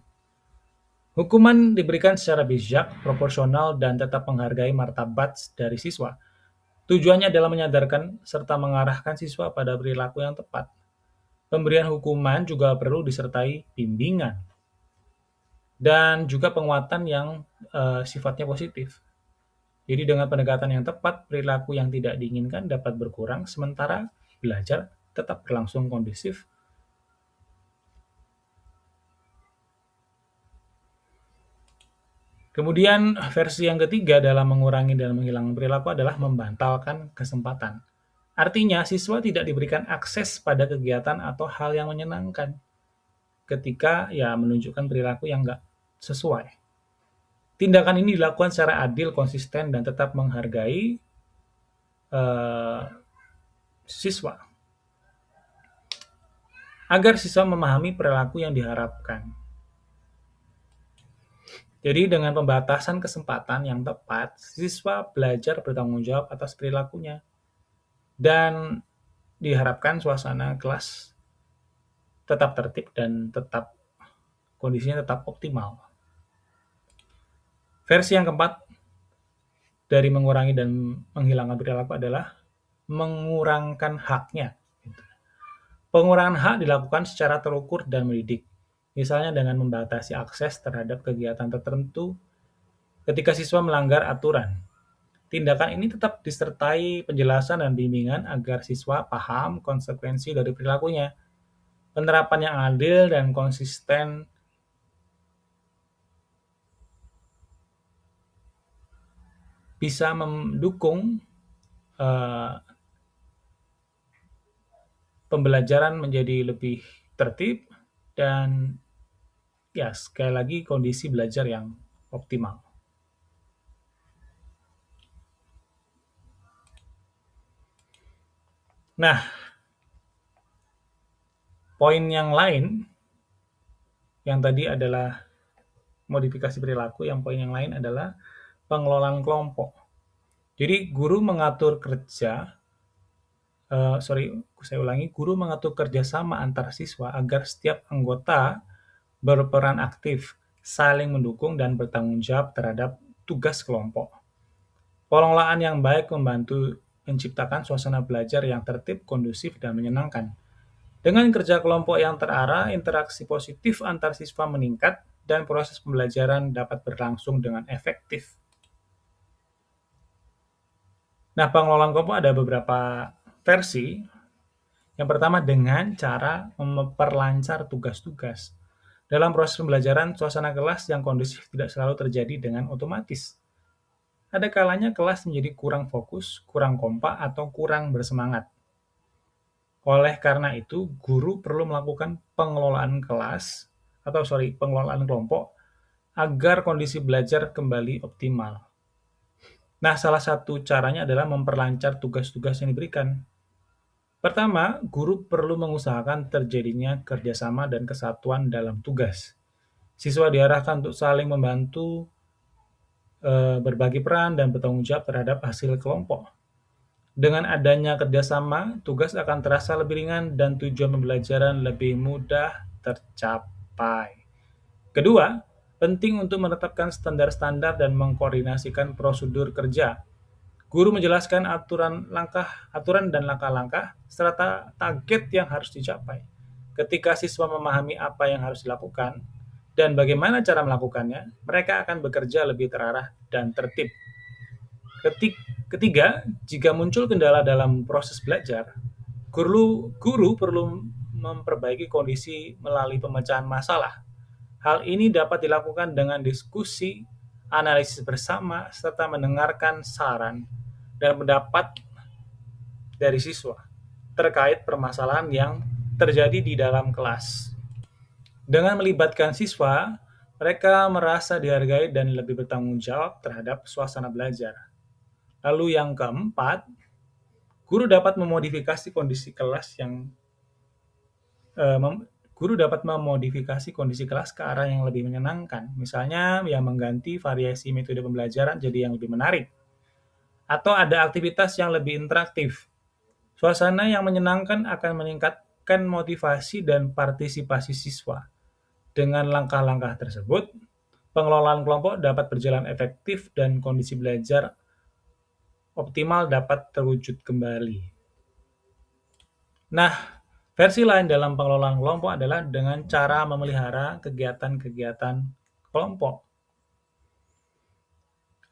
Hukuman diberikan secara bijak, proporsional, dan tetap menghargai martabat dari siswa. Tujuannya adalah menyadarkan serta mengarahkan siswa pada perilaku yang tepat. Pemberian hukuman juga perlu disertai bimbingan dan juga penguatan yang sifatnya positif. Jadi dengan pendekatan yang tepat, perilaku yang tidak diinginkan dapat berkurang, sementara belajar tetap berlangsung kondusif. Kemudian versi yang ketiga dalam mengurangi dan menghilangkan perilaku adalah membantalkan kesempatan. Artinya siswa tidak diberikan akses pada kegiatan atau hal yang menyenangkan ketika menunjukkan perilaku yang nggak sesuai. Tindakan ini dilakukan secara adil, konsisten, dan tetap menghargai siswa agar siswa memahami perilaku yang diharapkan. Jadi dengan pembatasan kesempatan yang tepat, siswa belajar bertanggung jawab atas perilakunya dan diharapkan suasana kelas tetap tertib dan tetap kondisinya tetap optimal. Versi yang keempat dari mengurangi dan menghilangkan perilaku adalah mengurangkan haknya. Pengurangan hak dilakukan secara terukur dan mendidik, misalnya dengan membatasi akses terhadap kegiatan tertentu ketika siswa melanggar aturan. Tindakan ini tetap disertai penjelasan dan bimbingan agar siswa paham konsekuensi dari perilakunya. Penerapan yang adil dan konsisten bisa mendukung pembelajaran menjadi lebih tertib dan sekali lagi kondisi belajar yang optimal. Nah, poin yang lain yang tadi adalah modifikasi perilaku, yang poin yang lain adalah pengelolaan kelompok. Jadi guru mengatur guru mengatur kerjasama antar siswa agar setiap anggota berperan aktif, saling mendukung dan bertanggung jawab terhadap tugas kelompok. Pengelolaan yang baik membantu menciptakan suasana belajar yang tertib, kondusif, dan menyenangkan. Dengan kerja kelompok yang terarah, interaksi positif antar siswa meningkat dan proses pembelajaran dapat berlangsung dengan efektif. Nah, pengelolaan kelompok ada beberapa versi. Yang pertama dengan cara memperlancar tugas-tugas. Dalam proses pembelajaran, suasana kelas yang kondusif tidak selalu terjadi dengan otomatis. Ada kalanya kelas menjadi kurang fokus, kurang kompak, atau kurang bersemangat. Oleh karena itu, guru perlu melakukan pengelolaan kelompok agar kondisi belajar kembali optimal. Nah, salah satu caranya adalah memperlancar tugas-tugas yang diberikan. Pertama, guru perlu mengusahakan terjadinya kerjasama dan kesatuan dalam tugas. Siswa diarahkan untuk saling membantu, berbagi peran, dan bertanggung jawab terhadap hasil kelompok. Dengan adanya kerjasama, tugas akan terasa lebih ringan dan tujuan pembelajaran lebih mudah tercapai. Kedua, penting untuk menetapkan standar-standar dan mengkoordinasikan prosedur kerja. Guru menjelaskan aturan dan langkah-langkah serta target yang harus dicapai. Ketika siswa memahami apa yang harus dilakukan dan bagaimana cara melakukannya, mereka akan bekerja lebih terarah dan tertib. Ketiga, jika muncul kendala dalam proses belajar, guru perlu memperbaiki kondisi melalui pemecahan masalah. Hal ini dapat dilakukan dengan diskusi, analisis bersama, serta mendengarkan saran dan pendapat dari siswa terkait permasalahan yang terjadi di dalam kelas. Dengan melibatkan siswa, mereka merasa dihargai dan lebih bertanggung jawab terhadap suasana belajar. Lalu yang keempat, guru dapat memodifikasi kondisi kelas yang eh, guru dapat memodifikasi kondisi kelas ke arah yang lebih menyenangkan. Misalnya, yang mengganti variasi metode pembelajaran jadi yang lebih menarik. Atau ada aktivitas yang lebih interaktif. Suasana yang menyenangkan akan meningkatkan motivasi dan partisipasi siswa. Dengan langkah-langkah tersebut, pengelolaan kelompok dapat berjalan efektif dan kondisi belajar optimal dapat terwujud kembali. Nah, versi lain dalam pengelolaan kelompok adalah dengan cara memelihara kegiatan-kegiatan kelompok.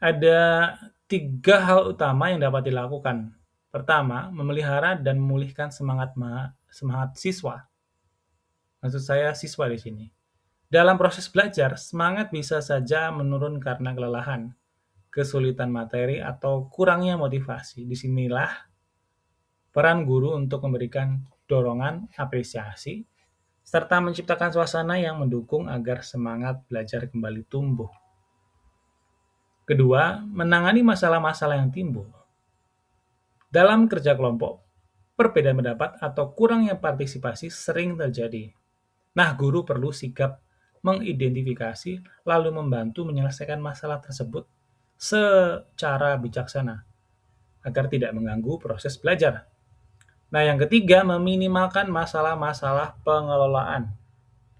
Ada 3 hal utama yang dapat dilakukan. Pertama, memelihara dan memulihkan semangat siswa. Maksud saya siswa di sini. Dalam proses belajar, semangat bisa saja menurun karena kelelahan, kesulitan materi, atau kurangnya motivasi. Disinilah peran guru untuk memberikan dorongan, apresiasi, serta menciptakan suasana yang mendukung agar semangat belajar kembali tumbuh. Kedua, menangani masalah-masalah yang timbul. Dalam kerja kelompok, perbedaan pendapat atau kurangnya partisipasi sering terjadi. Nah, guru perlu sigap mengidentifikasi lalu membantu menyelesaikan masalah tersebut secara bijaksana agar tidak mengganggu proses belajar. Nah, yang ketiga, meminimalkan masalah-masalah pengelolaan.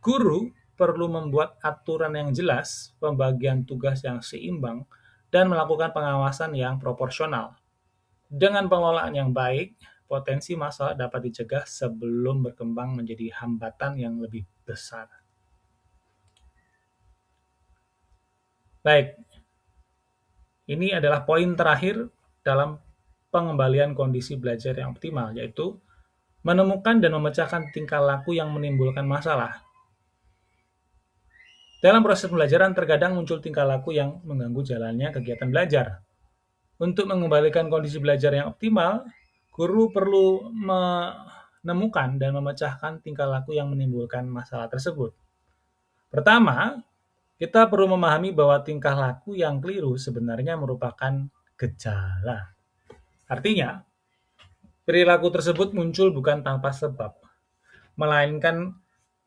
Guru perlu membuat aturan yang jelas, pembagian tugas yang seimbang, dan melakukan pengawasan yang proporsional. Dengan pengelolaan yang baik, potensi masalah dapat dicegah sebelum berkembang menjadi hambatan yang lebih besar. Baik, ini adalah poin terakhir dalam pengembalian kondisi belajar yang optimal, yaitu menemukan dan memecahkan tingkah laku yang menimbulkan masalah. Dalam proses pembelajaran terkadang muncul tingkah laku yang mengganggu jalannya kegiatan belajar. Untuk mengembalikan kondisi belajar yang optimal, guru perlu menemukan dan memecahkan tingkah laku yang menimbulkan masalah tersebut. Pertama, kita perlu memahami bahwa tingkah laku yang keliru sebenarnya merupakan gejala. Artinya, perilaku tersebut muncul bukan tanpa sebab, melainkan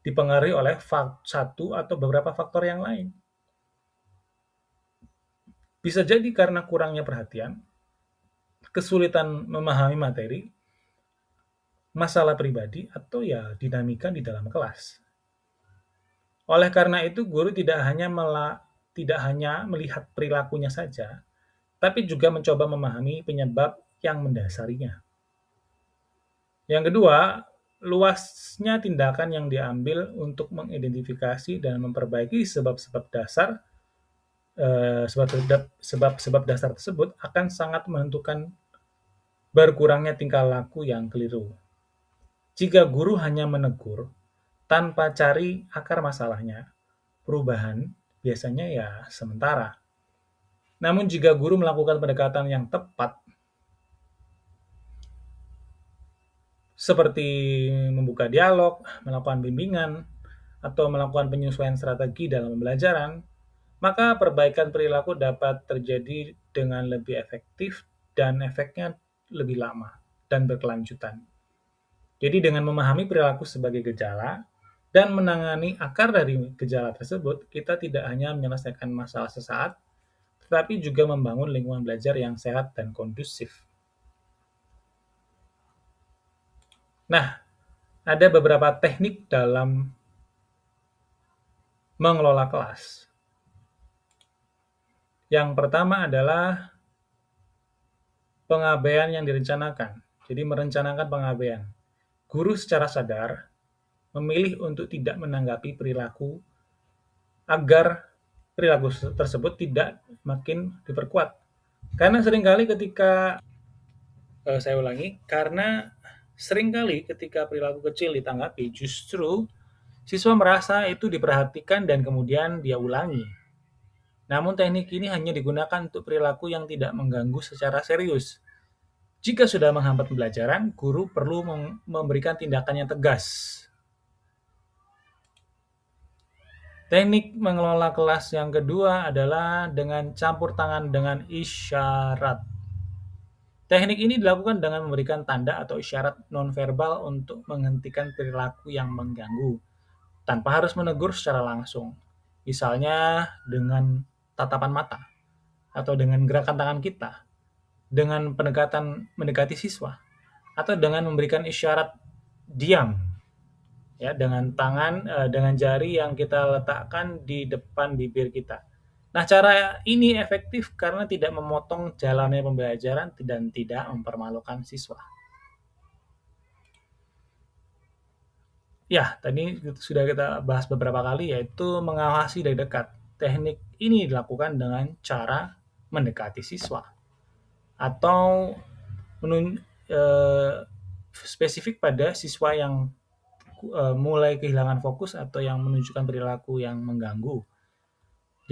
dipengaruhi oleh satu atau beberapa faktor yang lain. Bisa jadi karena kurangnya perhatian, kesulitan memahami materi, masalah pribadi, atau ya dinamika di dalam kelas. Oleh karena itu, guru tidak hanya melihat perilakunya saja, tapi juga mencoba memahami penyebab yang mendasarinya. Yang kedua, luasnya tindakan yang diambil untuk mengidentifikasi dan memperbaiki sebab-sebab dasar sebab-sebab dasar tersebut akan sangat menentukan berkurangnya tingkah laku yang keliru. Jika guru hanya menegur tanpa cari akar masalahnya, perubahan biasanya ya sementara. Namun jika guru melakukan pendekatan yang tepat, seperti membuka dialog, melakukan bimbingan, atau melakukan penyesuaian strategi dalam pembelajaran, maka perbaikan perilaku dapat terjadi dengan lebih efektif dan efeknya lebih lama dan berkelanjutan. Jadi dengan memahami perilaku sebagai gejala dan menangani akar dari gejala tersebut, kita tidak hanya menyelesaikan masalah sesaat, tetapi juga membangun lingkungan belajar yang sehat dan kondusif. Nah, ada beberapa teknik dalam mengelola kelas. Yang pertama adalah pengabaian yang direncanakan. Jadi merencanakan pengabaian. Guru secara sadar memilih untuk tidak menanggapi perilaku agar perilaku tersebut tidak makin diperkuat. Karena seringkali ketika saya ulangi, karena seringkali ketika perilaku kecil ditanggapi, justru siswa merasa itu diperhatikan dan kemudian dia ulangi. Namun teknik ini hanya digunakan untuk perilaku yang tidak mengganggu secara serius. Jika sudah menghambat pembelajaran, guru perlu memberikan tindakan yang tegas. Teknik mengelola kelas yang kedua adalah dengan campur tangan dengan isyarat. Teknik ini dilakukan dengan memberikan tanda atau isyarat nonverbal untuk menghentikan perilaku yang mengganggu, tanpa harus menegur secara langsung. Misalnya dengan tatapan mata, atau dengan gerakan tangan kita, dengan pendekatan mendekati siswa, atau dengan memberikan isyarat diam, ya, dengan dengan jari yang kita letakkan di depan bibir kita. Nah, cara ini efektif karena tidak memotong jalannya pembelajaran dan tidak mempermalukan siswa. Ya, tadi sudah kita bahas beberapa kali, yaitu mengawasi dari dekat. Teknik ini dilakukan dengan cara mendekati siswa atau menun, eh, spesifik pada siswa yang mulai kehilangan fokus atau yang menunjukkan perilaku yang mengganggu.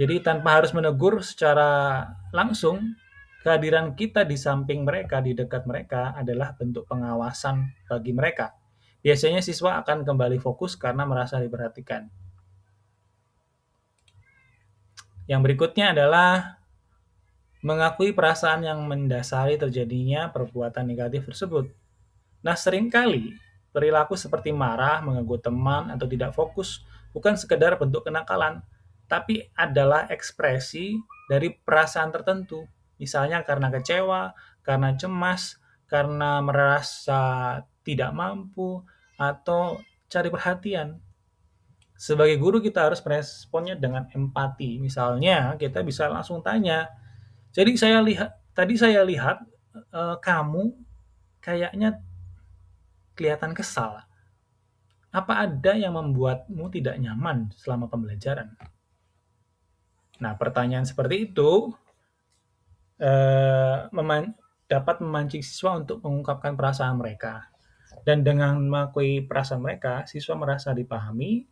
Jadi tanpa harus menegur secara langsung, kehadiran kita di samping mereka, di dekat mereka adalah bentuk pengawasan bagi mereka. Biasanya siswa akan kembali fokus karena merasa diperhatikan. Yang berikutnya adalah mengakui perasaan yang mendasari terjadinya perbuatan negatif tersebut. Nah, seringkali perilaku seperti marah, mengganggu teman, atau tidak fokus bukan sekedar bentuk kenakalan, tapi adalah ekspresi dari perasaan tertentu. Misalnya karena kecewa, karena cemas, karena merasa tidak mampu, atau cari perhatian. Sebagai guru kita harus meresponnya dengan empati. Misalnya kita bisa langsung tanya, tadi saya lihat kamu kayaknya kelihatan kesal. Apa ada yang membuatmu tidak nyaman selama pembelajaran? Nah, pertanyaan seperti itu eh, meman- dapat memancing siswa untuk mengungkapkan perasaan mereka. Dan dengan mengakui perasaan mereka, siswa merasa dipahami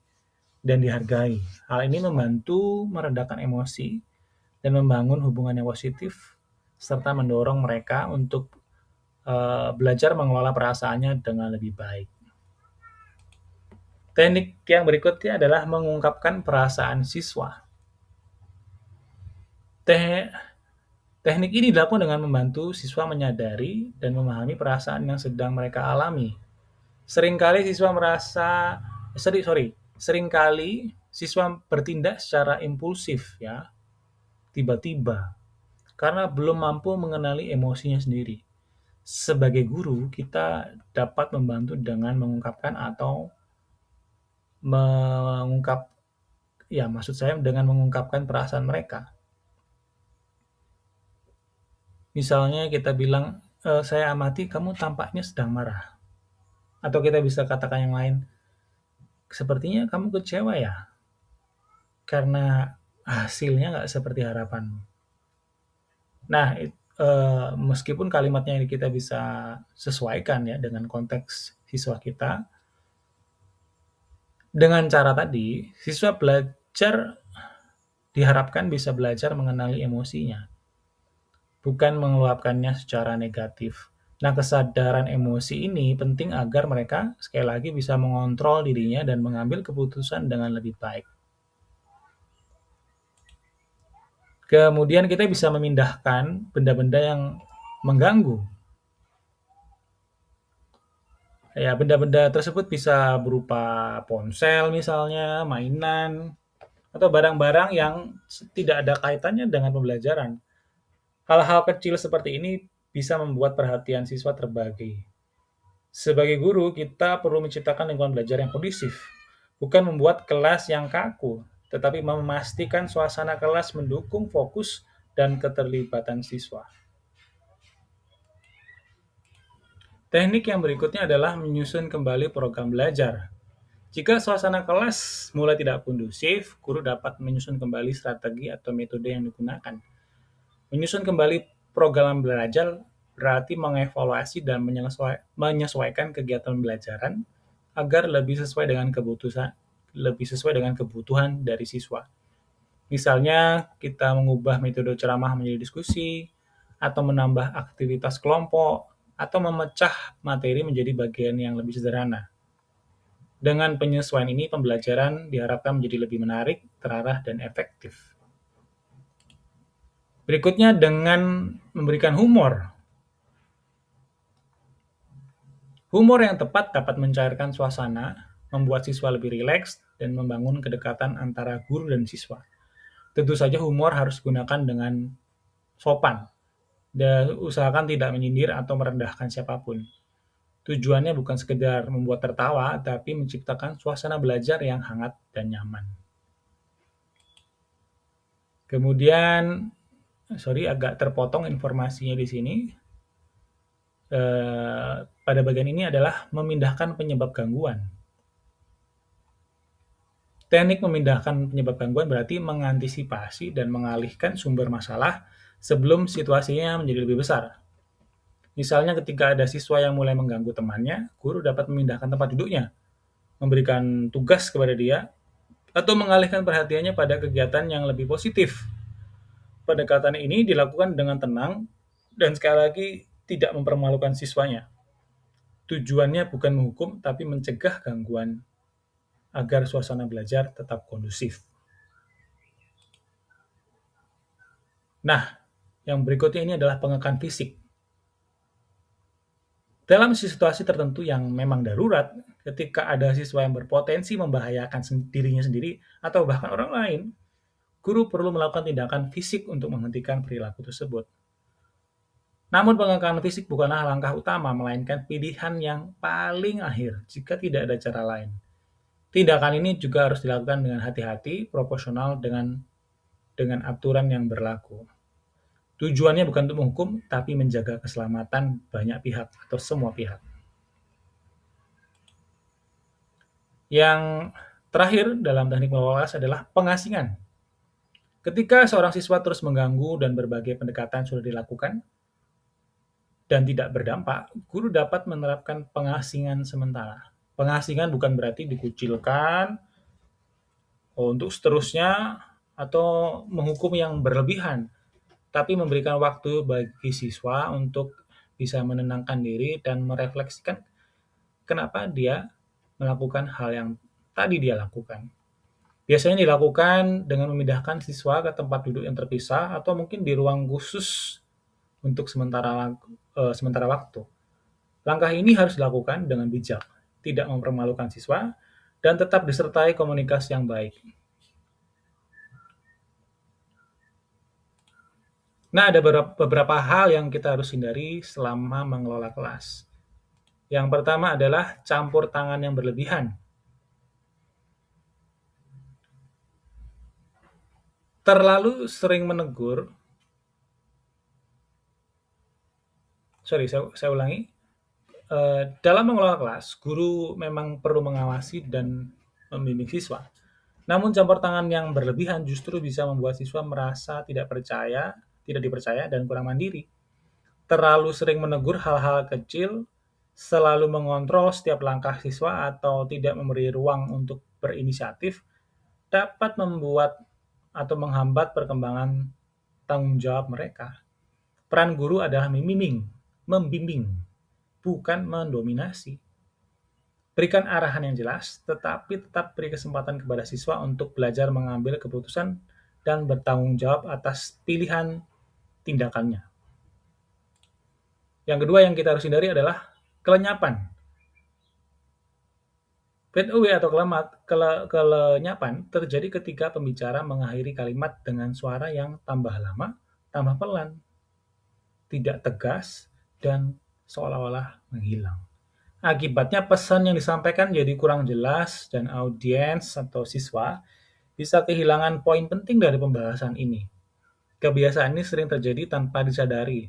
dan dihargai. Hal ini membantu meredakan emosi dan membangun hubungan yang positif, serta mendorong mereka untuk belajar mengelola perasaannya dengan lebih baik. Teknik yang berikutnya adalah mengungkapkan perasaan siswa. Teknik ini dilakukan dengan membantu siswa menyadari dan memahami perasaan yang sedang mereka alami. Seringkali siswa merasa, seringkali siswa bertindak secara impulsif, ya, tiba-tiba, karena belum mampu mengenali emosinya sendiri. Sebagai guru, kita dapat membantu dengan mengungkapkan atau mengungkap, ya, maksud saya dengan mengungkapkan perasaan mereka. Misalnya kita bilang, saya amati kamu tampaknya sedang marah. Atau kita bisa katakan yang lain, sepertinya kamu kecewa ya, karena hasilnya nggak seperti harapanmu. Nah, meskipun kalimatnya ini kita bisa sesuaikan ya dengan konteks siswa kita, dengan cara tadi, siswa belajar diharapkan bisa belajar mengenali emosinya, bukan mengeluapkannya secara negatif. Nah, kesadaran emosi ini penting agar mereka sekali lagi bisa mengontrol dirinya dan mengambil keputusan dengan lebih baik. Kemudian kita bisa memindahkan benda-benda yang mengganggu. Ya, benda-benda tersebut bisa berupa ponsel misalnya, mainan, atau barang-barang yang tidak ada kaitannya dengan pembelajaran. Hal-hal kecil seperti ini bisa membuat perhatian siswa terbagi. Sebagai guru, kita perlu menciptakan lingkungan belajar yang kondusif, bukan membuat kelas yang kaku, tetapi memastikan suasana kelas mendukung fokus dan keterlibatan siswa. Teknik yang berikutnya adalah menyusun kembali program belajar. Jika suasana kelas mulai tidak kondusif, guru dapat menyusun kembali strategi atau metode yang digunakan. Menyusun kembali program belajar berarti mengevaluasi dan menyesuaikan kegiatan pembelajaran agar lebih sesuai dengan kebutuhan dari siswa. Misalnya, kita mengubah metode ceramah menjadi diskusi, atau menambah aktivitas kelompok, atau memecah materi menjadi bagian yang lebih sederhana. Dengan penyesuaian ini, pembelajaran diharapkan menjadi lebih menarik, terarah, dan efektif. Berikutnya dengan memberikan humor. Humor yang tepat dapat mencairkan suasana, membuat siswa lebih rileks, dan membangun kedekatan antara guru dan siswa. Tentu saja humor harus digunakan dengan sopan, dan usahakan tidak menyindir atau merendahkan siapapun. Tujuannya bukan sekedar membuat tertawa, tapi menciptakan suasana belajar yang hangat dan nyaman. Kemudian, agak terpotong informasinya di sini. Pada bagian ini adalah memindahkan penyebab gangguan. Teknik memindahkan penyebab gangguan berarti mengantisipasi dan mengalihkan sumber masalah sebelum situasinya menjadi lebih besar. Misalnya ketika ada siswa yang mulai mengganggu temannya, guru dapat memindahkan tempat duduknya, memberikan tugas kepada dia, atau mengalihkan perhatiannya pada kegiatan yang lebih positif. Pendekatan ini dilakukan dengan tenang dan sekali lagi tidak mempermalukan siswanya. Tujuannya bukan menghukum, tapi mencegah gangguan agar suasana belajar tetap kondusif. Nah, yang berikutnya ini adalah pengekan fisik. Dalam situasi tertentu yang memang darurat, ketika ada siswa yang berpotensi membahayakan dirinya sendiri atau bahkan orang lain, guru perlu melakukan tindakan fisik untuk menghentikan perilaku tersebut. Namun pengekangan fisik bukanlah langkah utama, melainkan pilihan yang paling akhir jika tidak ada cara lain. Tindakan ini juga harus dilakukan dengan hati-hati, proporsional dengan aturan yang berlaku. Tujuannya bukan untuk menghukum, tapi menjaga keselamatan banyak pihak atau semua pihak. Yang terakhir dalam teknik mengelola kelas adalah pengasingan. Ketika seorang siswa terus mengganggu dan berbagai pendekatan sudah dilakukan dan tidak berdampak, guru dapat menerapkan pengasingan sementara. Pengasingan bukan berarti dikucilkan untuk seterusnya atau menghukum yang berlebihan, tapi memberikan waktu bagi siswa untuk bisa menenangkan diri dan merefleksikan kenapa dia melakukan hal yang tadi dia lakukan. Biasanya dilakukan dengan memindahkan siswa ke tempat duduk yang terpisah atau mungkin di ruang khusus untuk sementara waktu. Langkah ini harus dilakukan dengan bijak, tidak mempermalukan siswa, dan tetap disertai komunikasi yang baik. Nah, ada beberapa hal yang kita harus hindari selama mengelola kelas. Yang pertama adalah campur tangan yang berlebihan. Terlalu sering menegur, saya ulangi, dalam mengelola kelas, guru memang perlu mengawasi dan membimbing siswa. Namun campur tangan yang berlebihan justru bisa membuat siswa merasa tidak dipercaya, dan kurang mandiri. Terlalu sering menegur hal-hal kecil, selalu mengontrol setiap langkah siswa, atau tidak memberi ruang untuk berinisiatif, dapat membuat atau menghambat perkembangan tanggung jawab mereka. Peran guru adalah membimbing, bukan mendominasi. Berikan arahan yang jelas, tetapi tetap beri kesempatan kepada siswa untuk belajar mengambil keputusan dan bertanggung jawab atas pilihan tindakannya. Yang kedua yang kita harus hindari adalah kelenyapan. Fade away atau kelenyapan terjadi ketika pembicara mengakhiri kalimat dengan suara yang tambah lama, tambah pelan, tidak tegas, dan seolah-olah menghilang. Akibatnya pesan yang disampaikan jadi kurang jelas dan audiens atau siswa bisa kehilangan poin penting dari pembahasan ini. Kebiasaan ini sering terjadi tanpa disadari,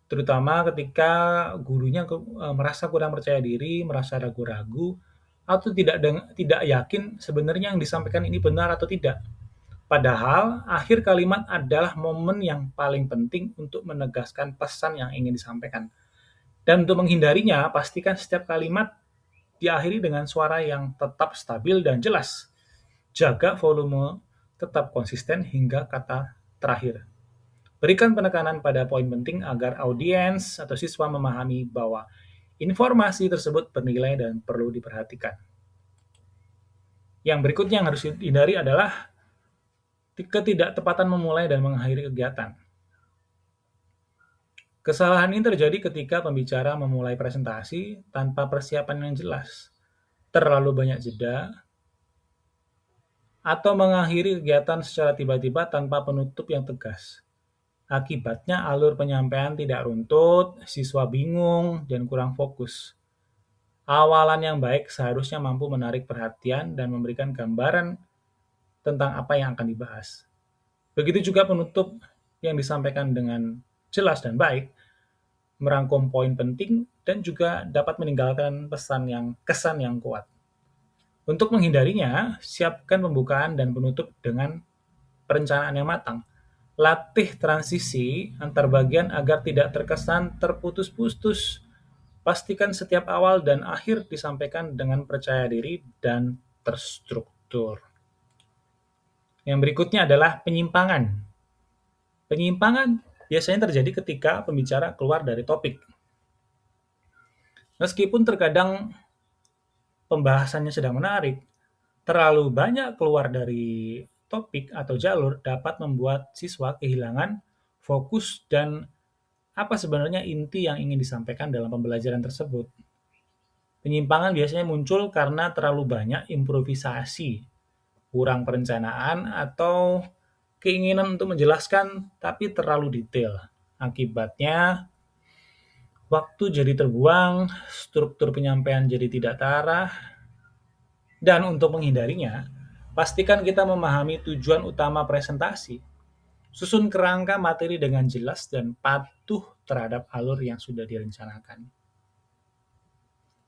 terutama ketika gurunya merasa kurang percaya diri, merasa ragu-ragu, atau tidak yakin sebenarnya yang disampaikan ini benar atau tidak. Padahal akhir kalimat adalah momen yang paling penting untuk menegaskan pesan yang ingin disampaikan. Dan untuk menghindarinya, pastikan setiap kalimat diakhiri dengan suara yang tetap stabil dan jelas. Jaga volume tetap konsisten hingga kata terakhir. Berikan penekanan pada poin penting agar audiens atau siswa memahami bahwa informasi tersebut bernilai dan perlu diperhatikan. Yang berikutnya yang harus dihindari adalah ketidaktepatan memulai dan mengakhiri kegiatan. Kesalahan ini terjadi ketika pembicara memulai presentasi tanpa persiapan yang jelas, terlalu banyak jeda, atau mengakhiri kegiatan secara tiba-tiba tanpa penutup yang tegas. Akibatnya alur penyampaian tidak runtut, siswa bingung, dan kurang fokus. Awalan yang baik seharusnya mampu menarik perhatian dan memberikan gambaran tentang apa yang akan dibahas. Begitu juga penutup yang disampaikan dengan jelas dan baik, merangkum poin penting, dan juga dapat meninggalkan kesan yang kuat. Untuk menghindarinya, siapkan pembukaan dan penutup dengan perencanaan yang matang. Latih transisi antar bagian agar tidak terkesan terputus-putus. Pastikan setiap awal dan akhir disampaikan dengan percaya diri dan terstruktur. Yang berikutnya adalah penyimpangan. Penyimpangan biasanya terjadi ketika pembicara keluar dari topik. Meskipun terkadang pembahasannya sedang menarik, terlalu banyak keluar dari topik atau jalur dapat membuat siswa kehilangan fokus dan apa sebenarnya inti yang ingin disampaikan dalam pembelajaran tersebut. Penyimpangan biasanya muncul karena terlalu banyak improvisasi, kurang perencanaan, atau keinginan untuk menjelaskan tapi terlalu detail. Akibatnya, waktu jadi terbuang, struktur penyampaian jadi tidak terarah, dan untuk menghindarinya, pastikan kita memahami tujuan utama presentasi. Susun kerangka materi dengan jelas dan patuh terhadap alur yang sudah direncanakan.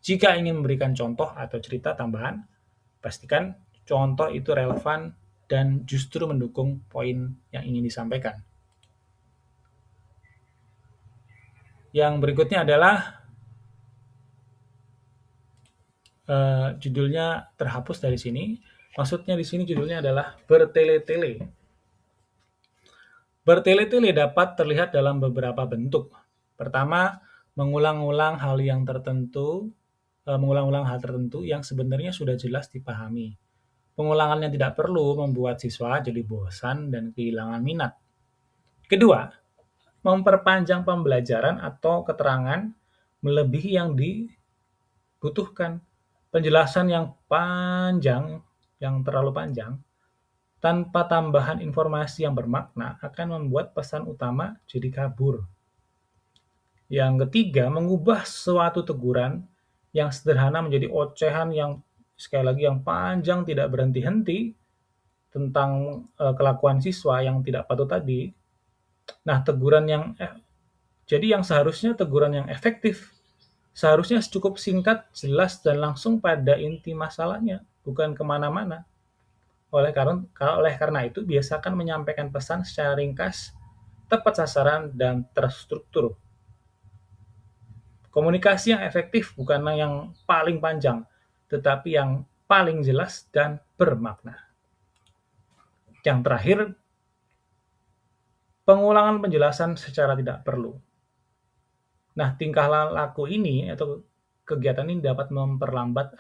Jika ingin memberikan contoh atau cerita tambahan, pastikan contoh itu relevan dan justru mendukung poin yang ingin disampaikan. Yang berikutnya adalah judulnya terhapus dari sini. Maksudnya di sini judulnya adalah bertele-tele. Bertele-tele dapat terlihat dalam beberapa bentuk. Pertama, mengulang-ulang hal tertentu yang sebenarnya sudah jelas dipahami. Pengulangan yang tidak perlu membuat siswa jadi bosan dan kehilangan minat. Kedua, memperpanjang pembelajaran atau keterangan melebihi yang dibutuhkan. Penjelasan yang terlalu panjang, tanpa tambahan informasi yang bermakna akan membuat pesan utama jadi kabur. Yang ketiga, mengubah suatu teguran yang sederhana menjadi ocehan yang sekali lagi yang panjang tidak berhenti-henti tentang kelakuan siswa yang tidak patut tadi. Nah, jadi yang seharusnya teguran yang efektif seharusnya cukup singkat, jelas, dan langsung pada inti masalahnya, bukan kemana-mana. Oleh karena itu, biasakan menyampaikan pesan secara ringkas, tepat sasaran, dan terstruktur. Komunikasi yang efektif bukanlah yang paling panjang, tetapi yang paling jelas dan bermakna. Yang terakhir, pengulangan penjelasan secara tidak perlu. Nah, tingkah laku ini atau kegiatan ini dapat memperlambat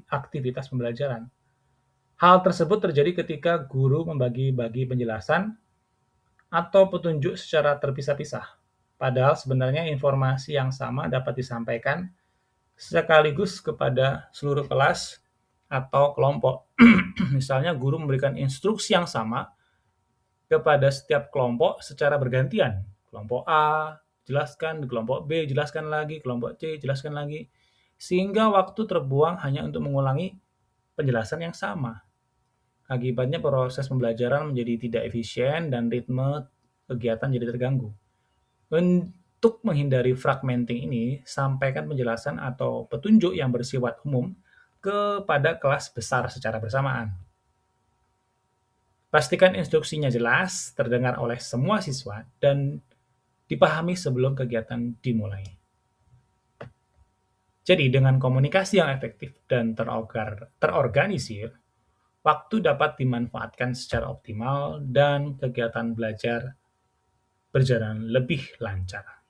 aktivitas pembelajaran. Hal tersebut terjadi ketika guru membagi-bagi penjelasan atau petunjuk secara terpisah-pisah. Padahal sebenarnya informasi yang sama dapat disampaikan sekaligus kepada seluruh kelas atau kelompok. Misalnya guru memberikan instruksi yang sama kepada setiap kelompok secara bergantian. Kelompok A, jelaskan, di kelompok B, jelaskan lagi, kelompok C, jelaskan lagi. Sehingga waktu terbuang hanya untuk mengulangi penjelasan yang sama. Akibatnya proses pembelajaran menjadi tidak efisien dan ritme kegiatan jadi terganggu. Untuk menghindari fragmenting ini, sampaikan penjelasan atau petunjuk yang bersifat umum kepada kelas besar secara bersamaan. Pastikan instruksinya jelas, terdengar oleh semua siswa, dan dipahami sebelum kegiatan dimulai. Jadi, dengan komunikasi yang efektif dan terorganisir, waktu dapat dimanfaatkan secara optimal dan kegiatan belajar berjalan lebih lancar.